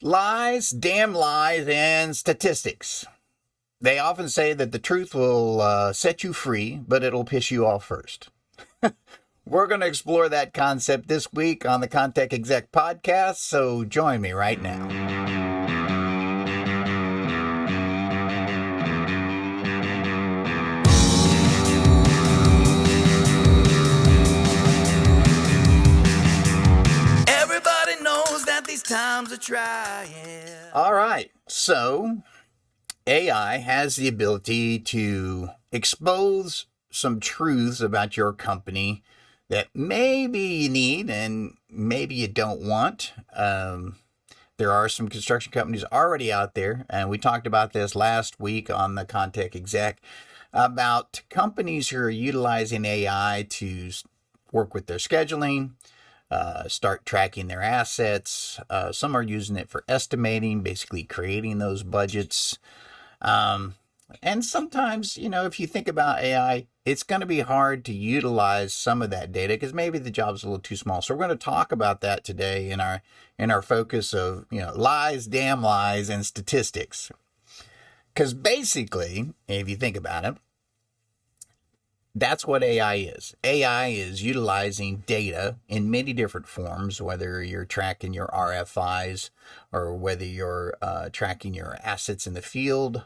Lies, damn lies, and statistics. They often say that the truth will set you free, but it'll piss you off first. We're going to explore that concept this week on the ConTech Exec Podcast, so join me right now. Everybody knows that these times are trying. All right, so AI has the ability to expose some truths about your company that maybe you need and maybe you don't want. There are some construction companies already out there, and we talked about this last week on the ConTech Exec, about companies who are utilizing AI to work with their scheduling, start tracking their assets. Some are using it for estimating, basically creating those budgets. And sometimes, if you think about AI, it's going to be hard to utilize some of that data because maybe the job's a little too small. So we're going to talk about that today in our focus of, lies, damn lies, and statistics. Because basically, if you think about it, that's what AI is. AI is utilizing data in many different forms, whether you're tracking your RFIs or whether you're tracking your assets in the field.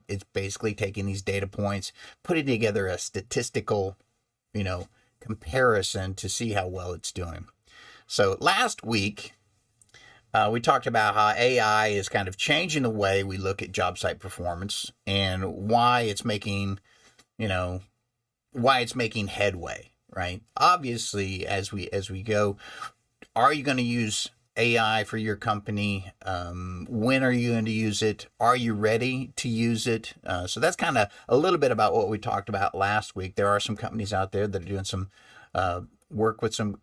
It's basically taking these data points, putting together a statistical, comparison to see how well it's doing. So last week, we talked about how AI is kind of changing the way we look at job site performance and why it's making headway, right? Obviously, as we go, are you going to use AI for your company? When are you going to use it? Are you ready to use it? So that's kind of a little bit about what we talked about last week. There are some companies out there that are doing some work with some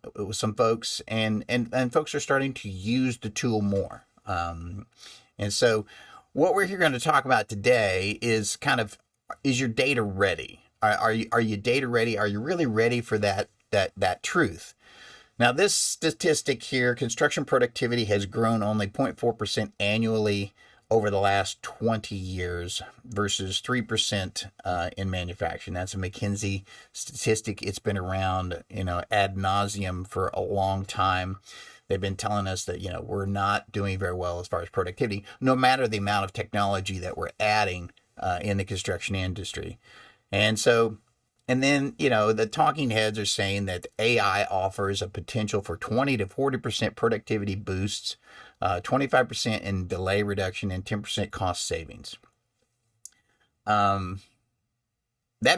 folks, and folks are starting to use the tool more. And so what we're here going to talk about today is is your data ready? Are you data ready? Are you really ready for that truth? Now, this statistic here, construction productivity has grown only 0.4% annually over the last 20 years versus 3% in manufacturing. That's a McKinsey statistic. It's been around, ad nauseum for a long time. They've been telling us that, we're not doing very well as far as productivity, no matter the amount of technology that we're adding in the construction industry. And then, the talking heads are saying that AI offers a potential for 20 to 40% productivity boosts, 25% in delay reduction, and 10% cost savings. That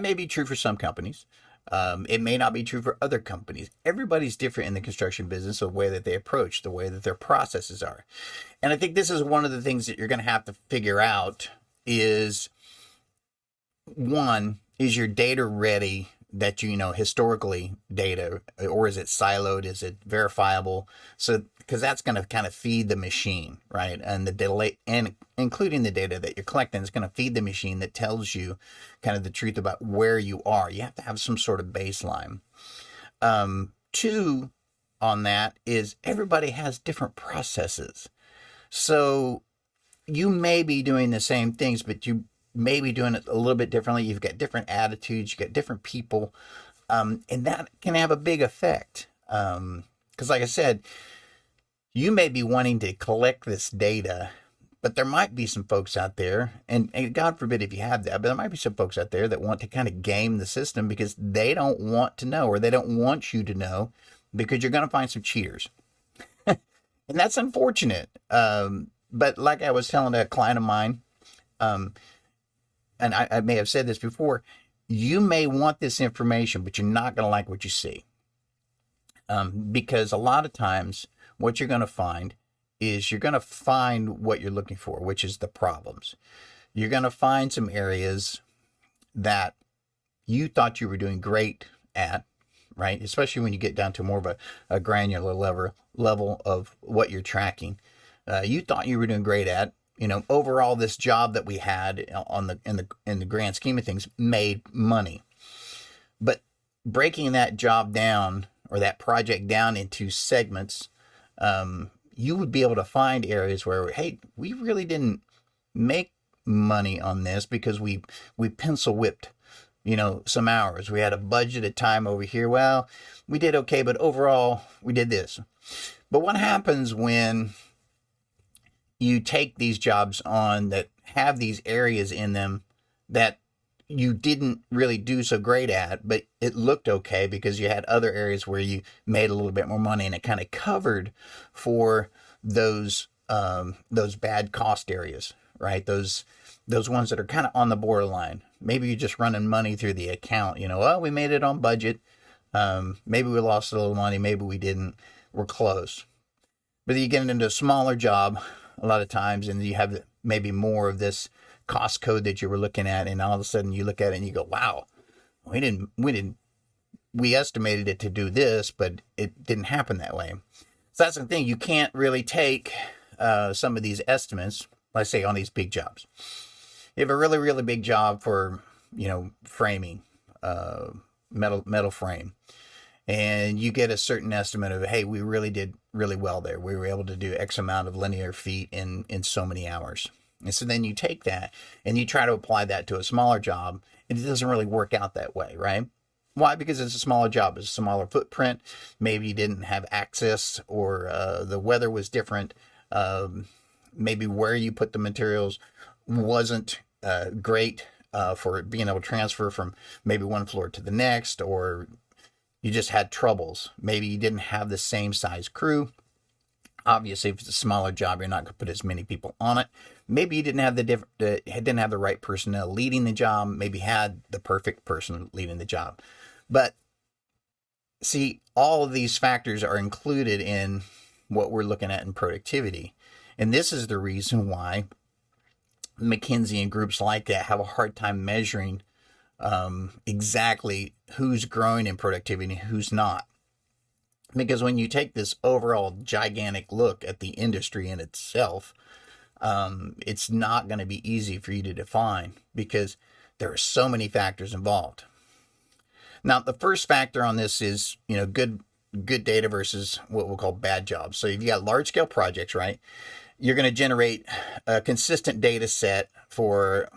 may be true for some companies. It may not be true for other companies. Everybody's different in the construction business, the way that they approach, the way that their processes are. And I think this is one of the things that you're going to have to figure out is, one, is your data ready that historically data, or is it siloed? Is it verifiable? So, because that's going to kind of feed the machine, right? And the delay, and including the data that you're collecting, is going to feed the machine that tells you kind of the truth about where you are. You have to have some sort of baseline. Two on that is everybody has different processes. So you may be doing the same things, but you maybe doing it a little bit differently. You've got different attitudes, you've got different people, and that can have a big effect. Because like I said, you may be wanting to collect this data, but there might be some folks out there, and God forbid if you have that, but there might be some folks out there that want to kind of game the system because they don't want to know, or they don't want you to know, because you're going to find some cheaters. And that's unfortunate. But like I was telling a client of mine, and I may have said this before, you may want this information, but you're not going to like what you see. Because a lot of times what you're going to find is you're going to find what you're looking for, which is the problems. You're going to find some areas that you thought you were doing great at, right? Especially when you get down to more of a granular level of what you're tracking. You thought you were doing great at, overall this job that we had in the grand scheme of things made money. But breaking that job down or that project down into segments, you would be able to find areas where, hey, we really didn't make money on this because we pencil whipped, some hours. We had a budgeted time over here. Well, we did okay, but overall we did this. But what happens when you take these jobs on that have these areas in them that you didn't really do so great at, but it looked okay because you had other areas where you made a little bit more money, and it kind of covered for those bad cost areas, right? Those ones that are kind of on the borderline. Maybe you're just running money through the account. Well, we made it on budget. Maybe we lost a little money. Maybe we didn't. We're close. But you get into a smaller job a lot of times, and you have maybe more of this cost code that you were looking at, and all of a sudden you look at it and you go, wow, we estimated it to do this, but it didn't happen that way. So that's the thing. You can't really take some of these estimates, let's say on these big jobs. You have a really, really big job for, framing, metal frame. And you get a certain estimate of, hey, we really did really well there. We were able to do X amount of linear feet in so many hours. And so then you take that and you try to apply that to a smaller job, and it doesn't really work out that way, right? Why? Because it's a smaller job. It's a smaller footprint. Maybe you didn't have access, or the weather was different. Maybe where you put the materials wasn't great for being able to transfer from maybe one floor to the next, or you just had troubles. Maybe you didn't have the same size crew. Obviously, if it's a smaller job, you're not going to put as many people on it. Maybe you didn't have didn't have the right personnel leading the job. Maybe had the perfect person leading the job. But see, all of these factors are included in what we're looking at in productivity. And this is the reason why McKinsey and groups like that have a hard time measuring exactly who's growing in productivity and who's not. Because when you take this overall gigantic look at the industry in itself, it's not going to be easy for you to define because there are so many factors involved. Now, the first factor on this is, good data versus what we'll call bad jobs. So if you got large scale projects, right, you're going to generate a consistent data set for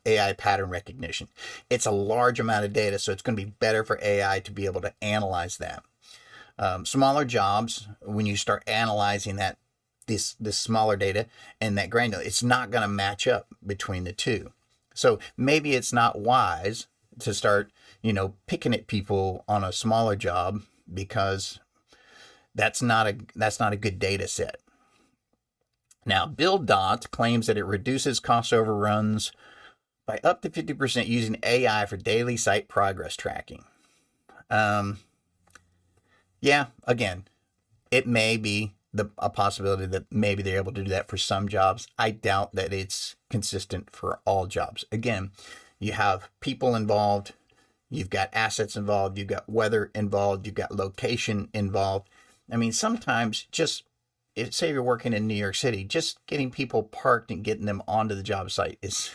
AI pattern recognition. It's a large amount of data, so it's going to be better for AI to be able to analyze that. Smaller jobs, when you start analyzing this smaller data and that granular, it's not going to match up between the two. So maybe it's not wise to start, picking at people on a smaller job because that's not a good data set. Now, BuildDot claims that it reduces cost overruns by up to 50% using AI for daily site progress tracking. Yeah, again, it may be a possibility that maybe they're able to do that for some jobs. I doubt that it's consistent for all jobs. Again, you have people involved, you've got assets involved, you've got weather involved, you've got location involved. I mean, sometimes say you're working in New York City, just getting people parked and getting them onto the job site it's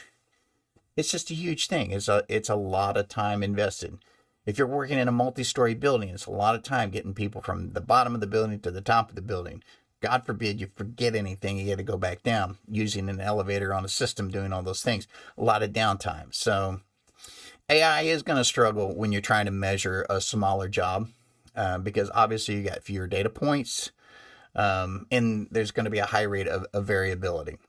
just a huge thing. It's a lot of time invested. If you're working in a multi-story building, it's a lot of time getting people from the bottom of the building to the top of the building. God forbid you forget anything, you got to go back down using an elevator on a system, doing all those things. A lot of downtime. So AI is going to struggle when you're trying to measure a smaller job because obviously you got fewer data points. And there's going to be a high rate of variability.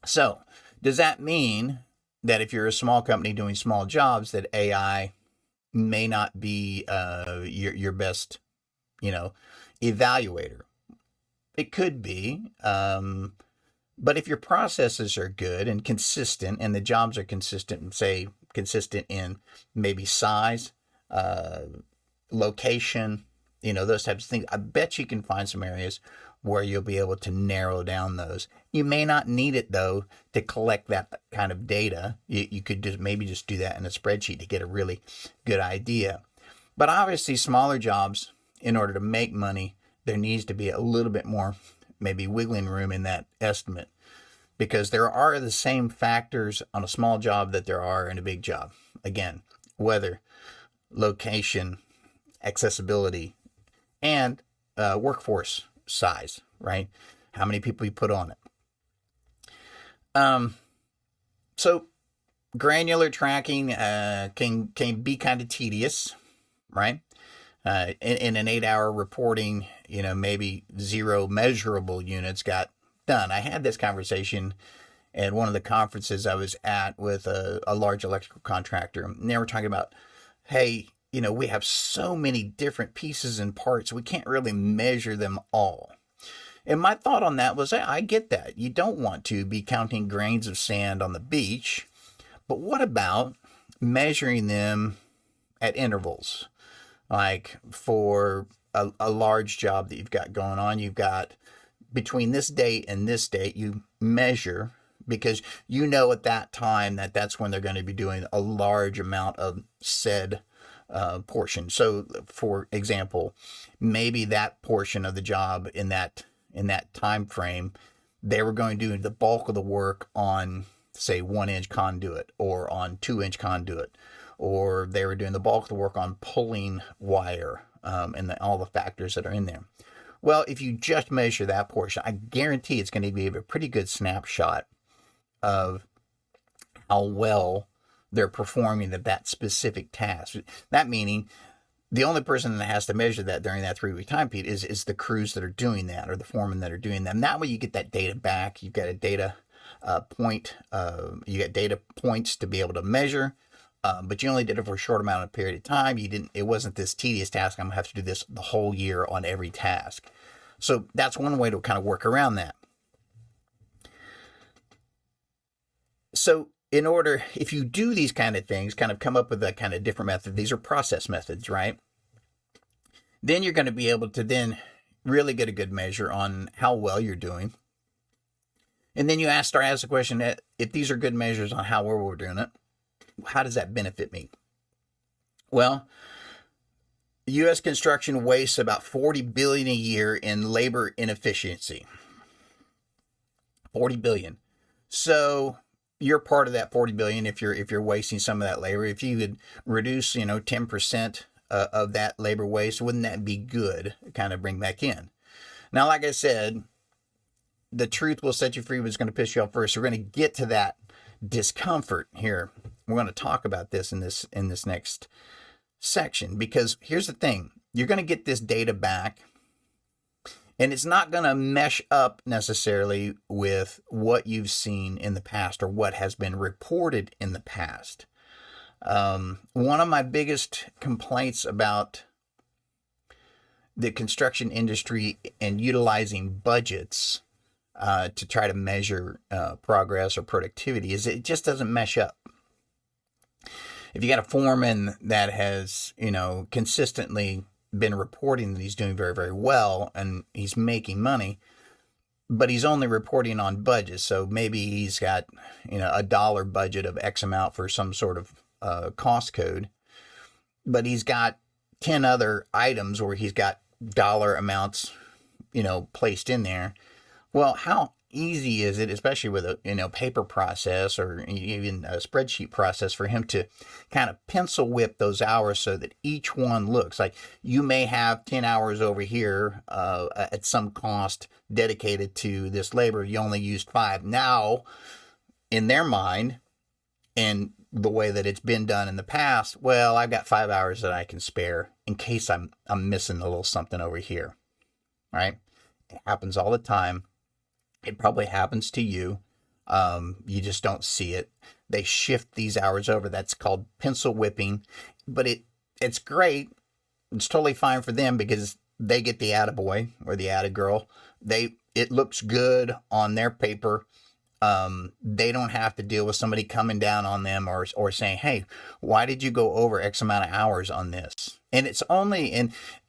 So does that mean that if you're a small company doing small jobs, that AI may not be your best, evaluator? It could be. But if your processes are good and consistent and the jobs are consistent, and say consistent in maybe size, location, those types of things, I bet you can find some areas where you'll be able to narrow down those. You may not need it, though, to collect that kind of data. You could just do that in a spreadsheet to get a really good idea. But obviously, smaller jobs, in order to make money, there needs to be a little bit more maybe wiggling room in that estimate, because there are the same factors on a small job that there are in a big job. Again, weather, location, accessibility, and workforce size, right? How many people you put on it. So granular tracking can be kind of tedious, right? In an 8-hour reporting, maybe 0 measurable units got done. I had this conversation at one of the conferences I was at with a large electrical contractor. And they were talking about, hey, we have so many different pieces and parts, we can't really measure them all. And my thought on that was, I get that. You don't want to be counting grains of sand on the beach, but what about measuring them at intervals? Like for a large job that you've got going on, you've got between this date and this date, you measure because at that time that's when they're going to be doing a large amount of said portion. So for example, maybe that portion of the job in that time frame, they were going to do the bulk of the work on, say, 1-inch conduit or on 2-inch conduit, or they were doing the bulk of the work on pulling wire and all the factors that are in there. Well, if you just measure that portion, I guarantee it's going to be a pretty good snapshot of how well they're performing at that specific task. That meaning the only person that has to measure that during that 3-week time period is the crews that are doing that or the foremen that are doing that. And that way you get that data back. You've got a data point. You get data points to be able to measure. But you only did it for a short amount of period of time. It wasn't this tedious task. I'm gonna have to do this the whole year on every task. So that's one way to kind of work around that. So if you do these kind of things, kind of come up with a kind of different method, these are process methods, right? Then you're going to be able to then really get a good measure on how well you're doing. And then you start asking the question that if these are good measures on how well we're doing it, how does that benefit me? Well, U.S. construction wastes about $40 billion a year in labor inefficiency. $40 billion. So you're part of that $40 billion if you're wasting some of that labor. If you could reduce 10% of that labor waste, wouldn't that be good? Kind of bring back in. Now, like I said, the truth will set you free, but it's going to piss you off first. So we're going to get to that discomfort here. We're going to talk about this in this next section, because here's the thing: you're going to get this data back, and it's not going to mesh up necessarily with what you've seen in the past or what has been reported in the past. One of my biggest complaints about the construction industry and utilizing budgets to try to measure progress or productivity is it just doesn't mesh up. If you got a foreman that has, consistently been reporting that he's doing very, very well and he's making money, but he's only reporting on budgets. So maybe he's got, a dollar budget of X amount for some sort of cost code, but he's got 10 other items where he's got dollar amounts, placed in there. Well, how easy is it, especially with a paper process or even a spreadsheet process, for him to kind of pencil whip those hours so that each one looks like you may have 10 hours over here at some cost dedicated to this labor. You only used 5. Now, in their mind and the way that it's been done in the past, well, I've got 5 hours that I can spare in case I'm missing a little something over here, right? It happens all the time. It probably happens to you. You just don't see it. They shift these hours over. That's called pencil whipping. But it's great. It's totally fine for them because they get the attaboy or the attagirl. It looks good on their paper. They don't have to deal with somebody coming down on them or saying, hey, why did you go over X amount of hours on this? And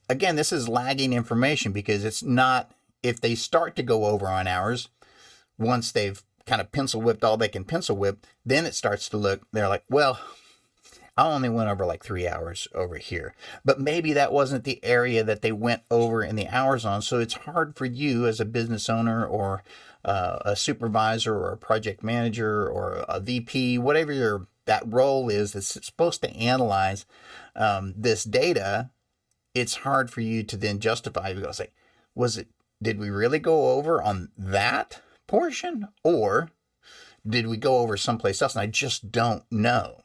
again, this is lagging information because it's not. If they start to go over on hours, once they've kind of pencil whipped all they can pencil whip, then it starts to look, they're like, well, I only went over like 3 hours over here. But maybe that wasn't the area that they went over in the hours on. So it's hard for you as a business owner or a supervisor or a project manager or a VP, whatever that role is that's supposed to analyze this data. It's hard for you to then justify because, like, was it did we really go over on that portion, or did we go over someplace else? And I just don't know.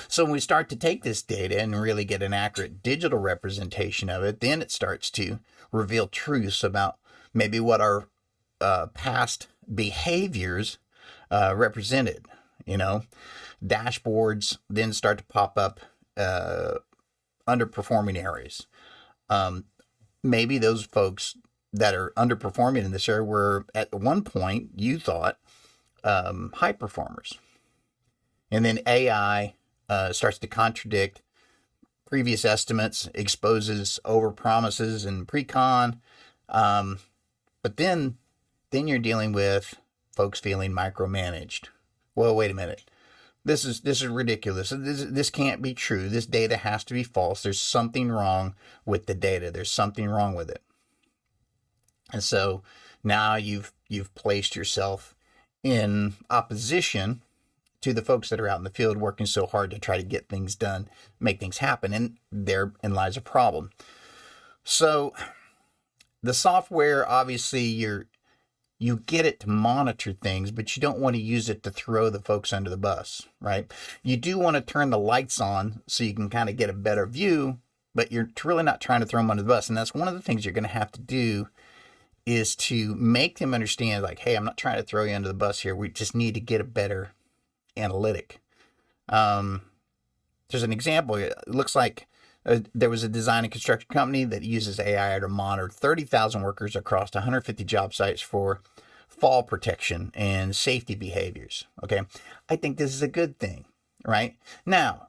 So when we start to take this data and really get an accurate digital representation of it, then it starts to reveal truths about maybe what our past behaviors represented. Dashboards then start to pop up underperforming areas. Maybe those folks that are underperforming in this area were at one point you thought high performers. And then AI starts to contradict previous estimates, exposes overpromises and pre-con. But then you're dealing with folks feeling micromanaged. Well, wait a minute. This is ridiculous. This can't be true. This data has to be false. There's something wrong with the data. There's something wrong with it. And so now you've placed yourself in opposition to the folks that are out in the field working so hard to try to get things done, make things happen, and therein lies a problem. So the software, obviously, you get it to monitor things, but you don't want to use it to throw the folks under the bus, right? You do want to turn the lights on so you can kind of get a better view, but you're really not trying to throw them under the bus. And that's one of the things you're going to have to do, is to make them understand, like, hey, I'm not trying to throw you under the bus here. We just need to get a better analytic. There's an example. It looks like there was a design and construction company that uses AI to monitor 30,000 workers across 150 job sites for fall protection and safety behaviors. Okay. I think this is a good thing, right? Now,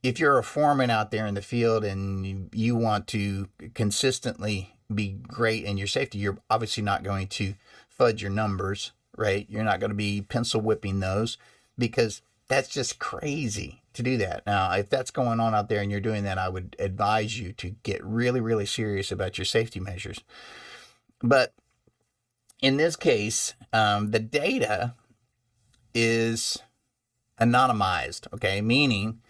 if you're a foreman out there in the field and you want to consistently be great in your safety, you're obviously not going to fudge your numbers, right? You're not going to be pencil whipping those, because that's just crazy to do that. Now, if that's going on out there and you're doing that, I would advise you to get really, really serious about your safety measures. But in this case, the data is anonymized, okay? Meaning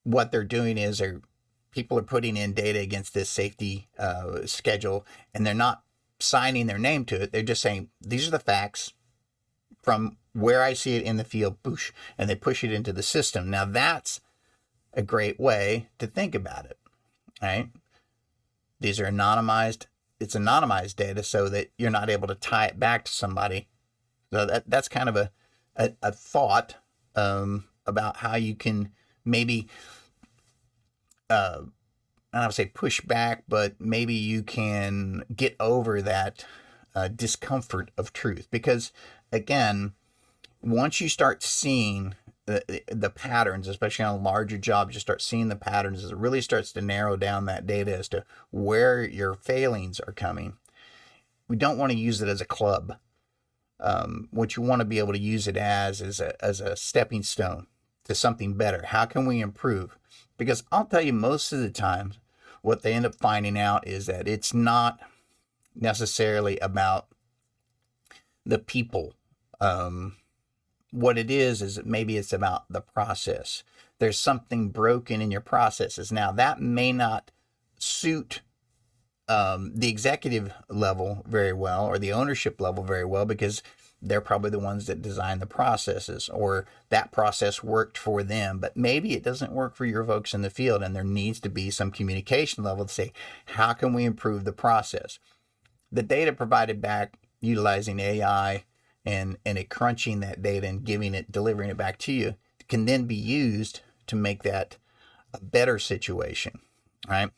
what they're doing is people are putting in data against this safety schedule, and they're not signing their name to it. They're just saying, these are the facts from where I see it in the field, boosh, and they push it into the system. Now, that's a great way to think about it, right? These are anonymized. It's anonymized data so that you're not able to tie it back to somebody. So that's kind of a thought about how you can maybe, I don't want to say push back, but maybe you can get over that discomfort of truth. Because again, once you start seeing the patterns, especially on larger jobs, you start seeing the patterns as it really starts to narrow down that data as to where your failings are coming. We don't want to use it as a club. What you want to be able to use it as is as a stepping stone to something better. How can we improve? Because I'll tell you, most of the time, what they end up finding out is that it's not necessarily about the people. What it is that maybe it's about the process. There's something broken in your processes. Now, that may not suit the executive level very well, or the ownership level very well, because they're probably the ones that design the processes, or that process worked for them. But maybe it doesn't work for your folks in the field, and there needs to be some communication level to say, how can we improve the process? The data provided back utilizing AI and it crunching that data and delivering it back to you can then be used to make that a better situation, right?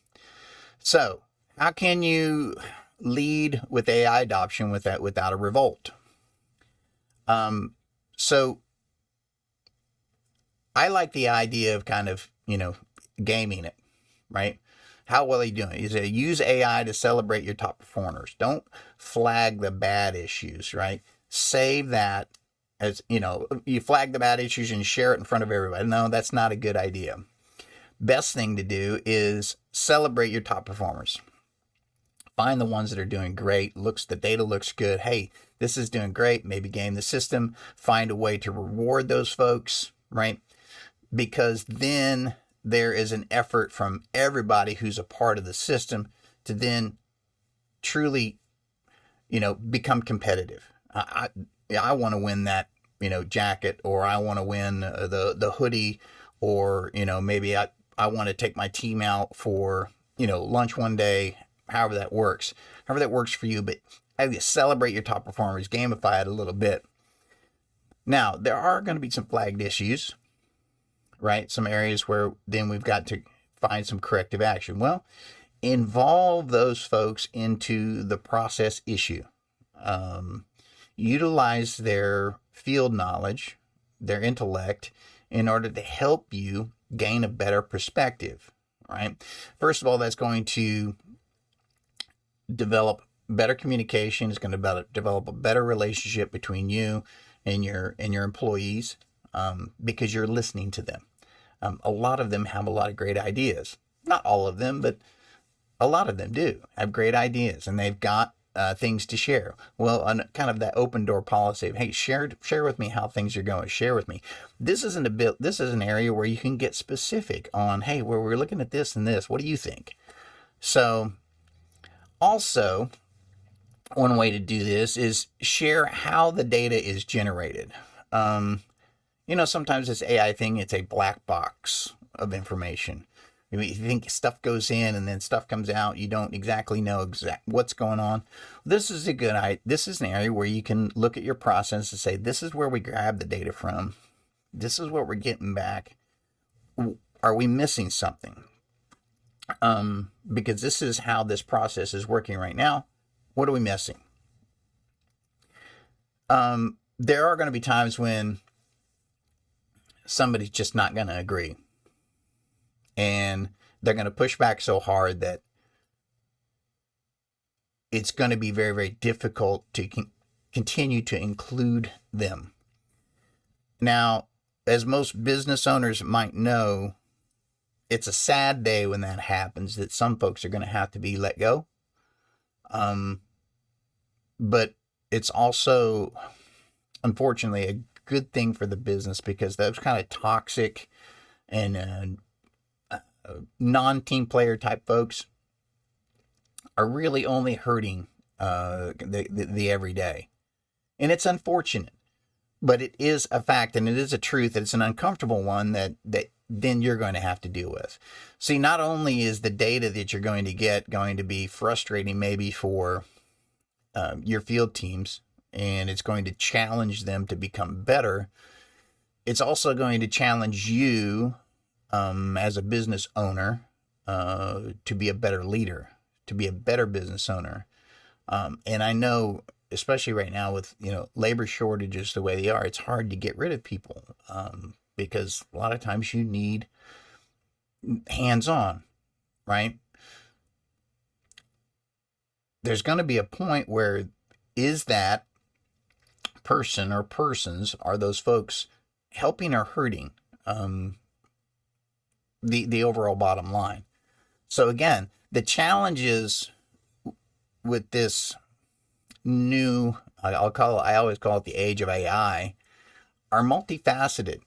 So how can you lead with AI adoption without a revolt? So I like the idea of kind of, gaming it, right? How well are you doing? Is it use AI to celebrate your top performers? Don't flag the bad issues, right? Save that as, you flag the bad issues and share it in front of everybody. No, that's not a good idea. Best thing to do is celebrate your top performers. Find the ones that are doing great. The data looks good. Hey, this is doing great. Maybe game the system. Find a way to reward those folks, right? Because then there is an effort from everybody who's a part of the system to then truly, become competitive. I want to win that, jacket, or I want to win the hoodie, or, maybe I want to take my team out for, lunch one day, however that works for you. But I celebrate your top performers, gamify it a little bit. Now, there are going to be some flagged issues, right? Some areas where then we've got to find some corrective action. Well, involve those folks into the process issue. Utilize their field knowledge, their intellect, in order to help you gain a better perspective, right? First of all, that's going to develop better communication. It's going to develop a better relationship between you and your employees, because you're listening to them. A lot of them have a lot of great ideas. Not all of them, but a lot of them do have great ideas, and they've got things to share. Well, kind of that open door policy of, hey, share with me how things are going. Share with me. This is an area where you can get specific on, hey, where we're looking at this and this. What do you think? So, also, one way to do this is share how the data is generated. Sometimes this AI thing, it's a black box of information. You think stuff goes in and then stuff comes out. You don't exactly know what's going on. This is an area where you can look at your process and say, this is where we grab the data from. This is what we're getting back. Are we missing something? Because this is how this process is working right now. What are we missing? There are going to be times when somebody's just not going to agree. And they're going to push back so hard that it's going to be very, very difficult to continue to include them. Now, as most business owners might know, it's a sad day when that happens, that some folks are going to have to be let go. But it's also, unfortunately, a good thing for the business, because those kind of toxic and non-team player type folks are really only hurting the everyday. And it's unfortunate, but it is a fact, and it is a truth. It's an uncomfortable one that then you're going to have to deal with. See, not only is the data that you're going to get going to be frustrating maybe for your field teams, and it's going to challenge them to become better, it's also going to challenge you as a business owner to be a better leader, to be a better business owner. And I know, especially right now with labor shortages the way they are, it's hard to get rid of people because a lot of times you need hands-on, right? There's going to be a point where is that person or persons, are those folks helping or hurting the overall bottom line? So again, the challenges with this new, I always call it the age of AI, are multifaceted.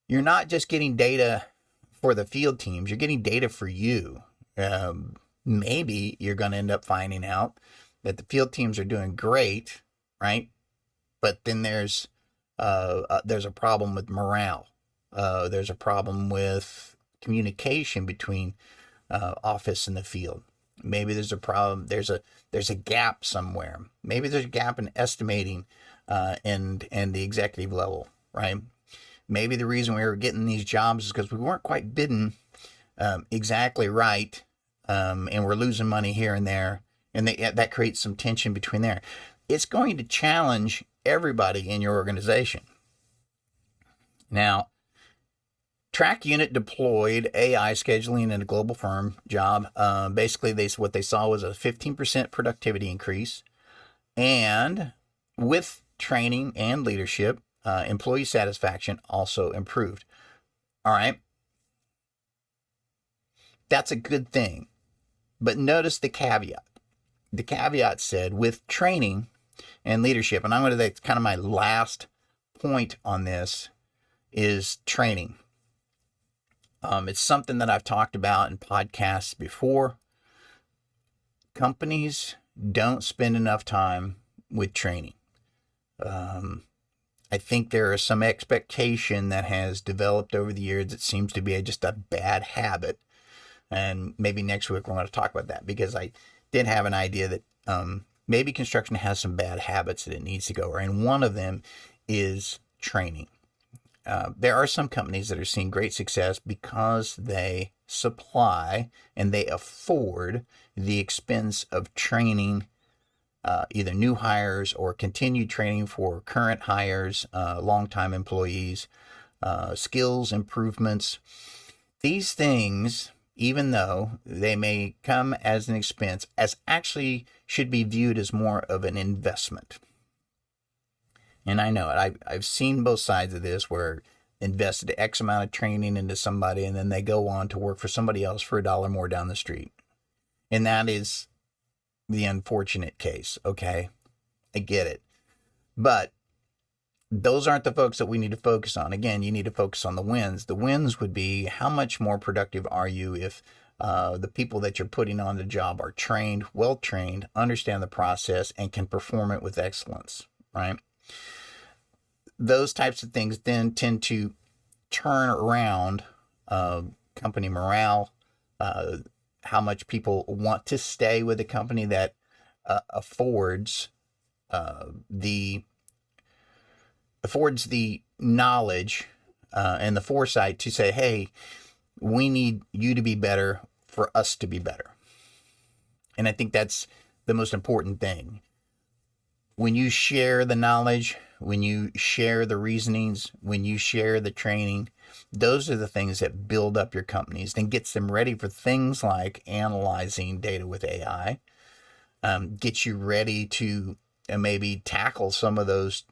You're not just getting data for the field teams, you're getting data for you. Maybe you're going to end up finding out that the field teams are doing great, right? But then there's a problem with morale. There's a problem with communication between office and the field. Maybe there's a problem. There's a gap somewhere. Maybe there's a gap in estimating and the executive level, right? Maybe the reason we were getting these jobs is because we weren't quite bidding exactly right, and we're losing money here and there, and that creates some tension between there. It's going to challenge everybody in your organization. Now, Track Unit deployed AI scheduling in a global firm job. Basically, what they saw was a 15% productivity increase, and with training and leadership, employee satisfaction also improved. All right. That's a good thing. But notice the caveat. The caveat said with training and leadership, and I'm going to, that's kind of my last point on this, is training. It's something that I've talked about in podcasts before. companies don't spend enough time with training. I think there is some expectation that has developed over the years that seems to be just a bad habit. And maybe next week we're going to talk about that, because I did have an idea that maybe construction has some bad habits that it needs to go over. And one of them is training. There are some companies that are seeing great success because they supply and they afford the expense of training either new hires or continued training for current hires, longtime employees, skills improvements. These things, even though they may come as an expense, as actually should be viewed as more of an investment. And I know it. I've seen both sides of this, where invested X amount of training into somebody and then they go on to work for somebody else for $1 more down the street. And that is the unfortunate case. Okay, I get it. But those aren't the folks that we need to focus on. Again, you need to focus on the wins. The wins would be, how much more productive are you if the people that you're putting on the job are trained, well trained, understand the process, and can perform it with excellence, right? Those types of things then tend to turn around company morale, how much people want to stay with a company that affords the knowledge and the foresight to say, hey, we need you to be better for us to be better. And I think that's the most important thing. When you share the knowledge, when you share the reasonings, when you share the training, those are the things that build up your companies and gets them ready for things like analyzing data with AI, get you ready to maybe tackle some of those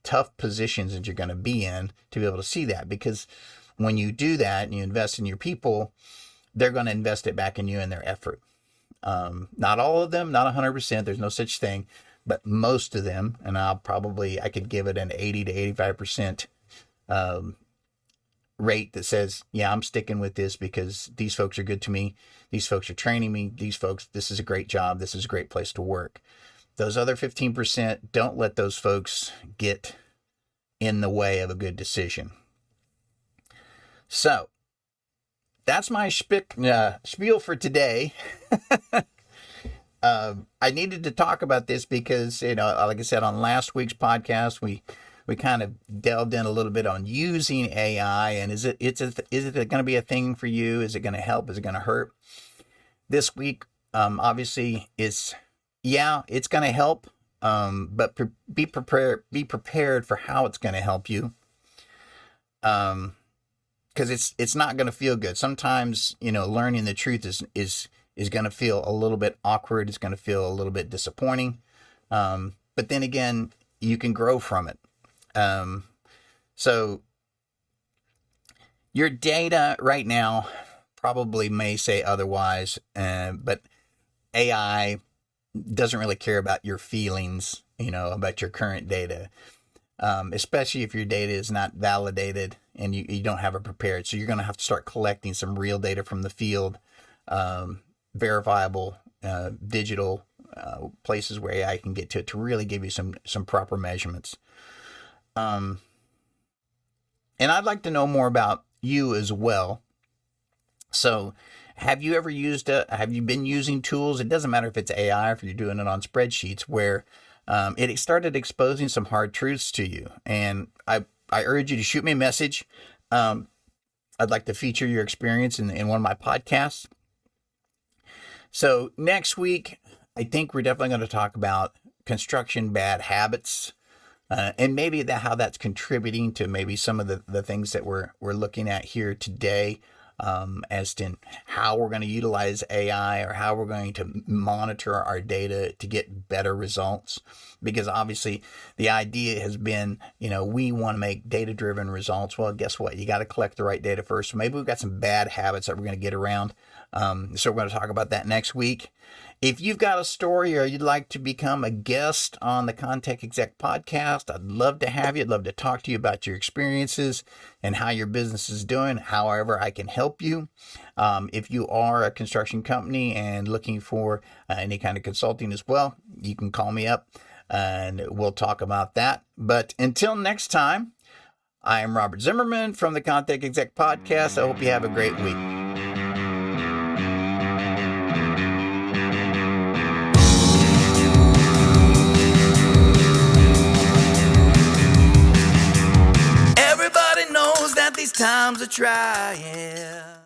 tough positions that you're going to be in, to be able to see that. Because when you do that and you invest in your people, they're going to invest it back in you and their effort. Not all of them, not 100%, there's no such thing, but most of them, and I could give it an 80 to 85% rate that says, yeah, I'm sticking with this because these folks are good to me. These folks are training me. These folks, this is a great job. This is a great place to work. Those other 15%, don't let those folks get in the way of a good decision. So that's my spiel for today. I needed to talk about this because, like I said, on last week's podcast, we kind of delved in a little bit on using AI, and is it going to be a thing for you? Is it going to help? Is it going to hurt? This week, obviously, it's going to help, but be prepared for how it's going to help you, because it's not going to feel good. Sometimes, learning the truth is going to feel a little bit awkward. It's going to feel a little bit disappointing, but then again, you can grow from it. So your data right now probably may say otherwise, but AI doesn't really care about your feelings, about your current data, especially if your data is not validated and you don't have it prepared. So you're going to have to start collecting some real data from the field, verifiable, digital places where AI can get to really give you some proper measurements. And I'd like to know more about you as well. So have you been using tools? It doesn't matter if it's AI or if you're doing it on spreadsheets, where it started exposing some hard truths to you. And I urge you to shoot me a message. I'd like to feature your experience in one of my podcasts. So next week, I think we're definitely going to talk about construction bad habits, and maybe how that's contributing to maybe some of the things that we're looking at here today, as to how we're going to utilize AI or how we're going to monitor our data to get better results. Because obviously the idea has been, we want to make data-driven results. Well, guess what? You got to collect the right data first. So maybe we've got some bad habits that we're going to get around. So we're going to talk about that next week. If you've got a story or you'd like to become a guest on the ConTech Exec Podcast, I'd love to have you. I'd love to talk to you about your experiences and how your business is doing, however I can help you. If you are a construction company and looking for any kind of consulting as well, you can call me up and we'll talk about that. But until next time, I am Robert Zimmerman from the ConTech Exec Podcast. I hope you have a great week. Everybody knows that these times are trying.